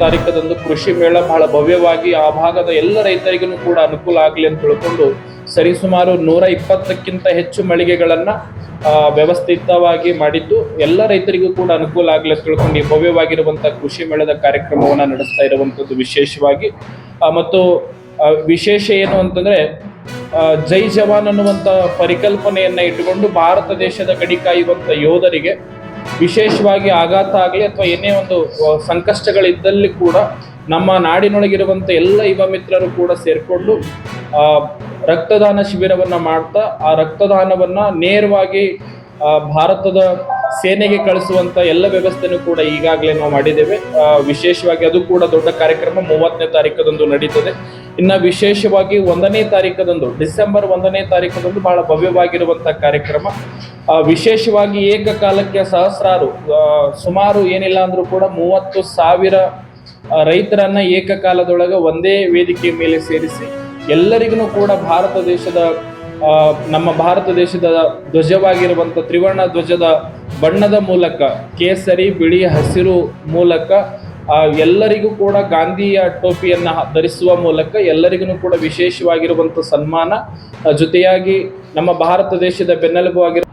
ತಾರೀಕದಂದು ಕೃಷಿ ಮೇಳ ಬಹಳ ಭವ್ಯವಾಗಿ ಆ ಭಾಗದ ಎಲ್ಲ ರೈತರಿಗೂ ಕೂಡ ಅನುಕೂಲ ಆಗಲಿ ಅಂತ ತಿಳ್ಕೊಂಡು ಸರಿಸುಮಾರು 120ಕ್ಕಿಂತ ಹೆಚ್ಚು ಮಳಿಗೆಗಳನ್ನ ವ್ಯವಸ್ಥಿತವಾಗಿ ಮಾಡಿದ್ದು ಎಲ್ಲ ರೈತರಿಗೂ ಕೂಡ ಅನುಕೂಲ ಆಗಲಿ ಅಂತ ತಿಳ್ಕೊಂಡು ಈ ಭವ್ಯವಾಗಿರುವಂತಹ ಕೃಷಿ ಮೇಳದ ಕಾರ್ಯಕ್ರಮವನ್ನ ನಡೆಸ್ತಾ ಇರುವಂತದ್ದು ವಿಶೇಷವಾಗಿ. ಮತ್ತು ವಿಶೇಷ ಏನು ಅಂತಂದ್ರೆ ಜೈ ಜವಾನ್ ಅನ್ನುವಂತ ಪರಿಕಲ್ಪನೆಯನ್ನ ಇಟ್ಟುಕೊಂಡು ಭಾರತ ದೇಶದ ಗಡಿ ಕಾಯುವಂತ ಯೋಧರಿಗೆ ವಿಶೇಷವಾಗಿ ಆಘಾತ ಆಗಲಿ ಅಥವಾ ಏನೇ ಒಂದು ಸಂಕಷ್ಟಗಳಿದ್ದಲ್ಲಿ ಕೂಡ ನಮ್ಮ ನಾಡಿನೊಳಗಿರುವಂತ ಎಲ್ಲ ಯುವ ಮಿತ್ರರು ಕೂಡ ಸೇರ್ಕೊಂಡು ರಕ್ತದಾನ ಶಿಬಿರವನ್ನ ಮಾಡ್ತಾ ಆ ರಕ್ತದಾನವನ್ನ ನೇರವಾಗಿ ಭಾರತದ ಸೇನೆಗೆ ಕಳಿಸುವಂತ ಎಲ್ಲ ವ್ಯವಸ್ಥೆನೂ ಕೂಡ ಈಗಾಗಲೇ ನಾವು ಮಾಡಿದ್ದೇವೆ. ವಿಶೇಷವಾಗಿ ಅದು ಕೂಡ ದೊಡ್ಡ ಕಾರ್ಯಕ್ರಮ 30ನೇ ತಾರೀಕದಂದು ನಡೀತದೆ. ಇನ್ನು ವಿಶೇಷವಾಗಿ 1ನೇ ತಾರೀಕದಂದು ಡಿಸೆಂಬರ್ 1ನೇ ತಾರೀಕದಂದು ಬಹಳ ಭವ್ಯವಾಗಿರುವಂತಹ ಕಾರ್ಯಕ್ರಮ. ವಿಶೇಷವಾಗಿ ಏಕಕಾಲಕ್ಕೆ ಸಹಸ್ರಾರು ಸುಮಾರು ಏನಿಲ್ಲ ಅಂದ್ರೂ ಕೂಡ 30,000 ರೈತರನ್ನ ಏಕಕಾಲದೊಳಗೆ ಒಂದೇ ವೇದಿಕೆ ಮೇಲೆ ಸೇರಿಸಿ ಎಲ್ಲರಿಗೂ ಕೂಡ ನಮ್ಮ ಭಾರತ ದೇಶದ ಧ್ವಜವಾಗಿರುವಂಥ ತ್ರಿವರ್ಣ ಧ್ವಜದ ಬಣ್ಣದ ಮೂಲಕ ಕೇಸರಿ ಬಿಳಿ ಹಸಿರು ಮೂಲಕ ಎಲ್ಲರಿಗೂ ಕೂಡ ಗಾಂಧಿಯ ಟೋಪಿಯನ್ನ ಧರಿಸುವ ಮೂಲಕ ಎಲ್ಲರಿಗೂ ಕೂಡ ವಿಶೇಷವಾಗಿರುವಂಥ ಸನ್ಮಾನ, ಜೊತೆಯಾಗಿ ನಮ್ಮ ಭಾರತ ದೇಶದ ಬೆನ್ನೆಲುಬು ಆಗಿರುವ